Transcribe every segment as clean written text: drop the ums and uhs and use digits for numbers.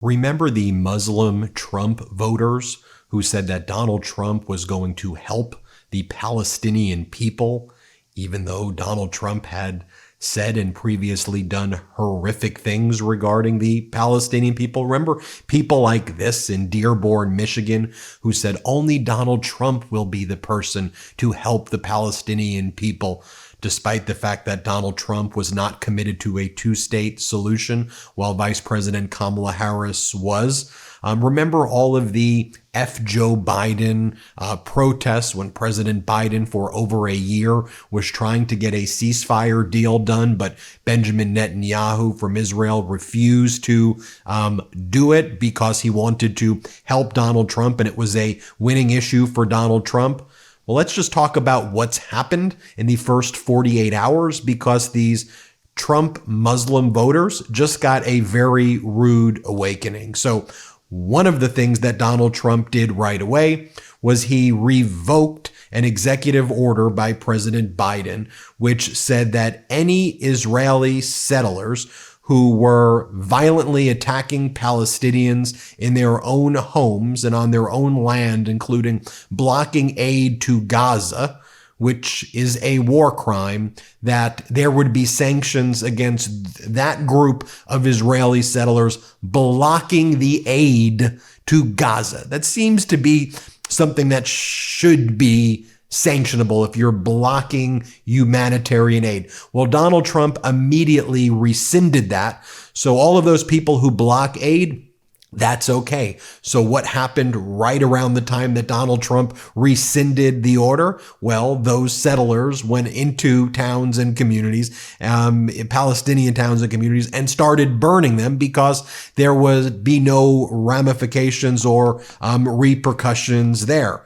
Remember the Muslim Trump voters who said that Donald Trump was going to help the Palestinian people, even though Donald Trump had said and previously done horrific things regarding the Palestinian people? Remember people like this in Dearborn, Michigan, who said only Donald Trump will be the person to help the Palestinian people, despite the fact that Donald Trump was not committed to a two-state solution while Vice President Kamala Harris was. Remember all of the F. Joe Biden protests when President Biden for over a year was trying to get a ceasefire deal done, but Benjamin Netanyahu from Israel refused to do it because he wanted to help Donald Trump, and it was a winning issue for Donald Trump. Well, let's just talk about what's happened in the first 48 hours, because these Trump Muslim voters just got a very rude awakening. So one of the things that Donald Trump did right away was he revoked an executive order by President Biden, which said that any Israeli settlers who were violently attacking Palestinians in their own homes and on their own land, including blocking aid to Gaza, which is a war crime, that there would be sanctions against that group of Israeli settlers blocking the aid to Gaza. That seems to be something that should be sanctionable if you're blocking humanitarian aid. Well, Donald Trump immediately rescinded that. So all of those people who block aid, that's okay. So what happened right around the time that Donald Trump rescinded the order? Well, those settlers went into towns and communities, Palestinian towns and communities, and started burning them because there would be no ramifications or repercussions there.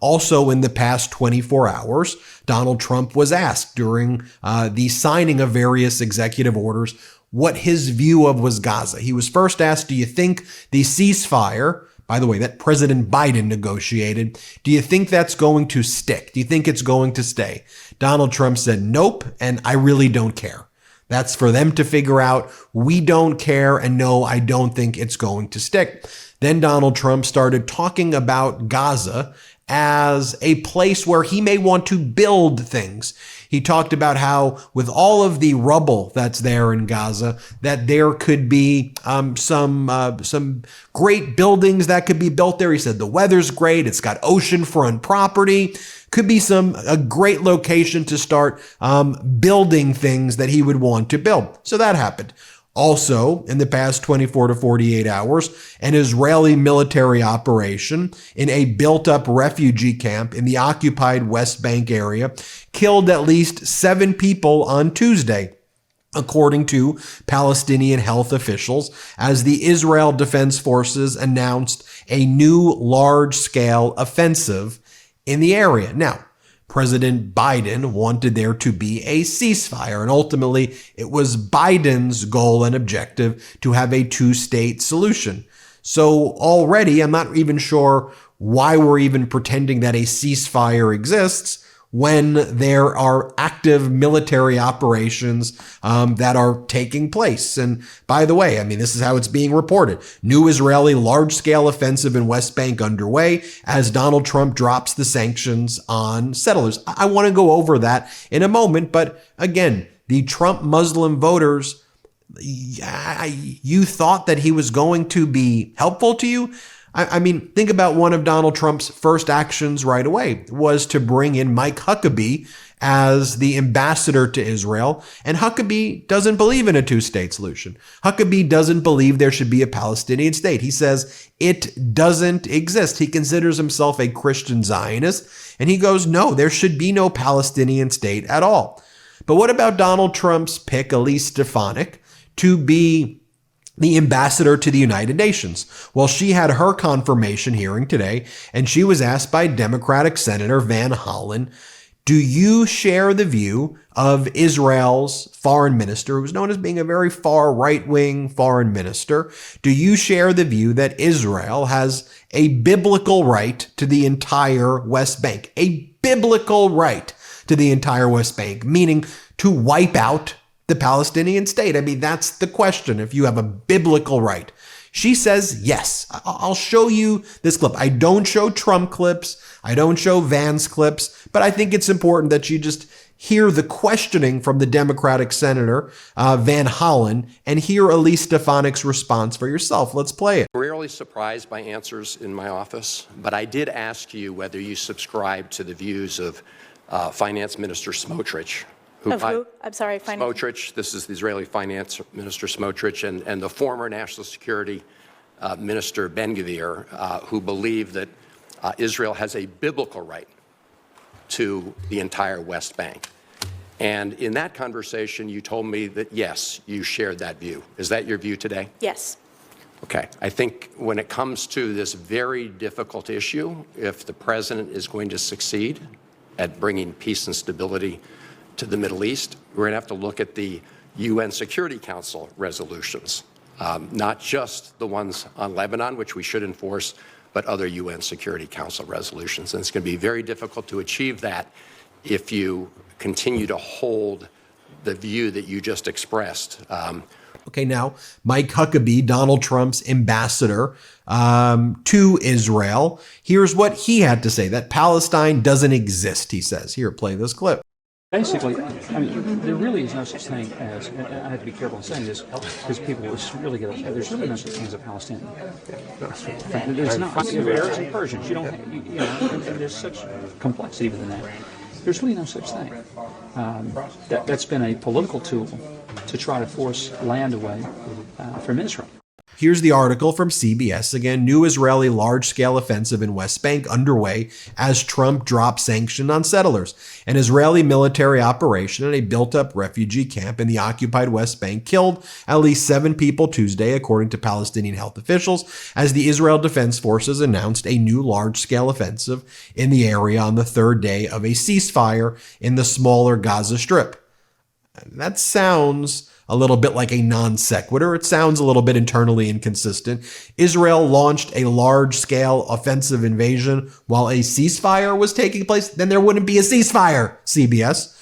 Also, in the past 24 hours, Donald Trump was asked during the signing of various executive orders what his view of was Gaza. He was first asked, do you think the ceasefire, by the way, that President Biden negotiated, do you think that's going to stick? Do you think it's going to stay? Donald Trump said, nope, and I really don't care. That's for them to figure out. We don't care, and no, I don't think it's going to stick. Then Donald Trump started talking about Gaza as a place where he may want to build things. He talked about how with all of the rubble that's there in Gaza, that there could be some great buildings that could be built there. He said the weather's great. It's got oceanfront property. Could be a great location to start building things that he would want to build. So that happened. Also, in the past 24 to 48 hours, an Israeli military operation in a built-up refugee camp in the occupied West Bank area killed at least 7 people on Tuesday, according to Palestinian health officials, as the Israel Defense Forces announced a new large-scale offensive in the area. Now, President Biden wanted there to be a ceasefire, and ultimately it was Biden's goal and objective to have a two-state solution. So already, I'm not even sure why we're even pretending that a ceasefire exists when there are active military operations that are taking place. And by the way, I mean, this is how it's being reported. New Israeli large-scale offensive in West Bank underway as Donald Trump drops the sanctions on settlers. I want to go over that in a moment, but again, the Trump Muslim voters, you thought that he was going to be helpful to you? I mean, think about one of Donald Trump's first actions right away was to bring in Mike Huckabee as the ambassador to Israel. And Huckabee doesn't believe in a two-state solution. Huckabee doesn't believe there should be a Palestinian state. He says it doesn't exist. He considers himself a Christian Zionist. And he goes, no, there should be no Palestinian state at all. But what about Donald Trump's pick, Elise Stefanik, to be the ambassador to the United Nations? Well, she had her confirmation hearing today, and she was asked by Democratic Senator Van Hollen, do you share the view of Israel's foreign minister, who's known as being a very far right-wing foreign minister? Do you share the view that Israel has a biblical right to the entire West Bank? A biblical right to the entire West Bank, meaning to wipe out the Palestinian state? I mean, that's the question. If you have a biblical right, She says yes. I'll show you this clip. I don't show Trump clips. I don't show Vance clips, but I think it's important that you just hear the questioning from the Democratic Senator, Van Hollen, and hear Elise Stefanik's response for yourself. Let's play it. Rarely surprised by answers in my office, but I did ask you whether you subscribe to the views of Finance Minister Smotrich. Who? I'm sorry, Smotrich. This is the Israeli Finance Minister Smotrich and the former National Security Minister Ben Gvir, who believe that Israel has a biblical right to the entire West Bank. And in that conversation, you told me that, yes, you shared that view. Is that your view today? Yes. Okay. I think when it comes to this very difficult issue, if the president is going to succeed at bringing peace and stability to the Middle East, we're going to have to look at the UN Security Council resolutions, not just the ones on Lebanon, which we should enforce, but other UN Security Council resolutions. And it's going to be very difficult to achieve that if you continue to hold the view that you just expressed. Okay, now, Mike Huckabee, Donald Trump's ambassador to Israel, here's what he had to say, that Palestine doesn't exist, he says. Here, play this clip. Basically, I mean, there really is no such thing as, and I have to be careful in saying this because people will really get upset, there's really no such thing as a Palestinian. There's not. You have Arabs and Persians. You don't, you know, and there's such complexity within that. There's really no such thing. That's been a political tool to try to force land away from Israel. Here's the article from CBS. Again, new Israeli large-scale offensive in West Bank underway as Trump drops sanction on settlers. An Israeli military operation at a built-up refugee camp in the occupied West Bank killed at least 7 people Tuesday, according to Palestinian health officials, as the Israel Defense Forces announced a new large-scale offensive in the area on the third day of a ceasefire in the smaller Gaza Strip. That sounds a little bit like a non sequitur. It sounds a little bit internally inconsistent. Israel launched a large-scale offensive invasion while a ceasefire was taking place. Then there wouldn't be a ceasefire, CBS.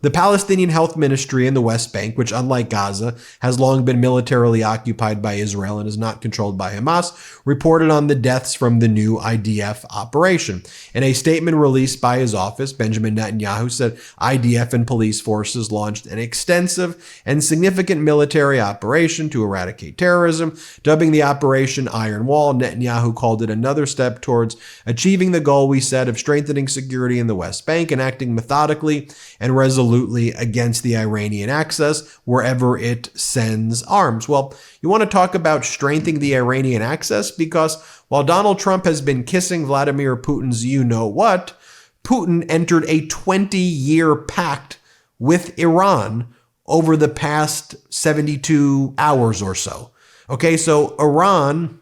The Palestinian Health Ministry in the West Bank, which unlike Gaza, has long been militarily occupied by Israel and is not controlled by Hamas, reported on the deaths from the new IDF operation. In a statement released by his office, Benjamin Netanyahu said IDF and police forces launched an extensive and significant military operation to eradicate terrorism. Dubbing the operation Iron Wall, Netanyahu called it another step towards achieving the goal we set of strengthening security in the West Bank and acting methodically and resolutely against the Iranian access wherever it sends arms. Well, you want to talk about strengthening the Iranian access because while Donald Trump has been kissing Vladimir Putin's you-know-what, Putin entered a 20-year pact with Iran over the past 72 hours or so. Okay, so Iran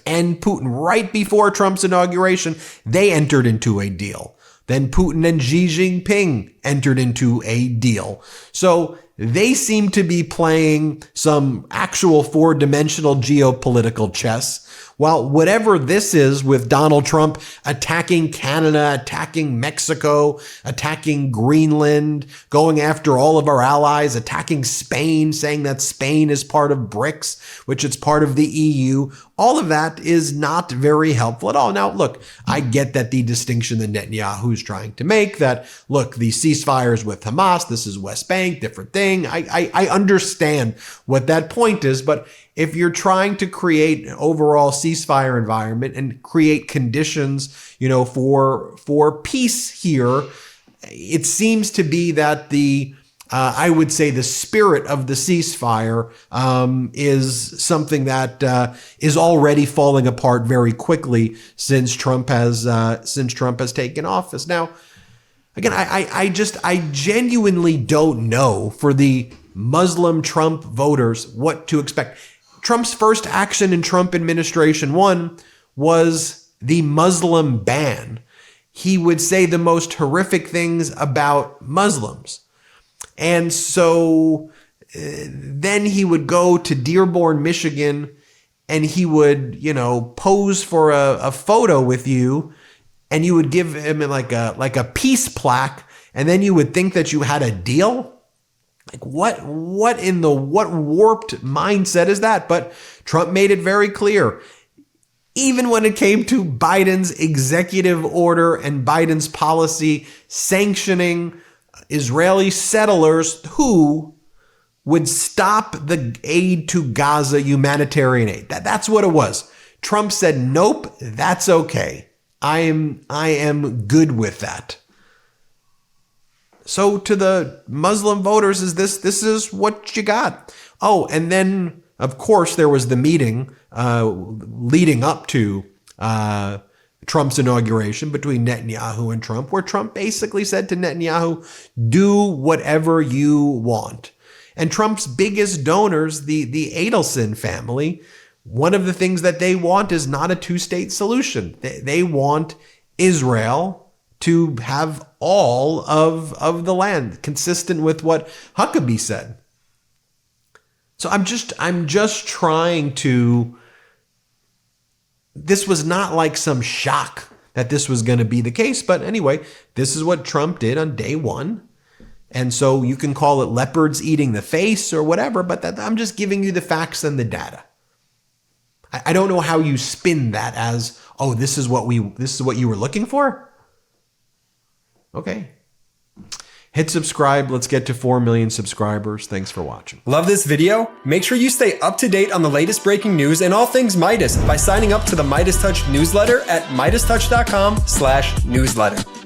and Putin, right before Trump's inauguration, they entered into a deal. Then Putin and Xi Jinping entered into a deal. So they seem to be playing some actual 4-dimensional geopolitical chess. While whatever this is with Donald Trump attacking Canada, attacking Mexico, attacking Greenland, going after all of our allies, attacking Spain, saying that Spain is part of BRICS, which is part of the EU, all of that is not very helpful at all. Now, look, I get that the distinction that Netanyahu is trying to make that, look, the ceasefires with Hamas, this is West Bank, different thing. I understand what that point is, but if you're trying to create an overall ceasefire environment and create conditions, for peace here, it seems to be that I would say the spirit of the ceasefire is something that is already falling apart very quickly since Trump has taken office. Now, again, I genuinely don't know for the Muslim Trump voters what to expect. Trump's first action in Trump administration 1 was the Muslim ban. He would say the most horrific things about Muslims. And so then he would go to Dearborn, Michigan, and he would, pose for a photo with you, and you would give him like a peace plaque, and then you would think that you had a deal. Like what warped mindset is that? But Trump made it very clear. Even when it came to Biden's executive order and Biden's policy sanctioning Israeli settlers who would stop the aid to Gaza, humanitarian aid. That's what it was. Trump said, nope, that's okay. I am good with that. So to the Muslim voters, this is what you got. Oh, and then, of course, there was the meeting leading up to Trump's inauguration between Netanyahu and Trump, where Trump basically said to Netanyahu, do whatever you want. And Trump's biggest donors, the Adelson family, one of the things that they want is not a two-state solution. They want Israel to have all of the land, consistent with what Huckabee said. So I'm just trying to, this was not like some shock that this was going to be the case. But anyway, this is what Trump did on day one. And so you can call it leopards eating the face or whatever, but I'm just giving you the facts and the data. I don't know how you spin that as, oh, this is what you were looking for. Okay. Hit subscribe. Let's get to 4 million subscribers. Thanks for watching. Love this video? Make sure you stay up to date on the latest breaking news and all things Midas by signing up to the MeidasTouch newsletter at MeidasTouch.com/newsletter.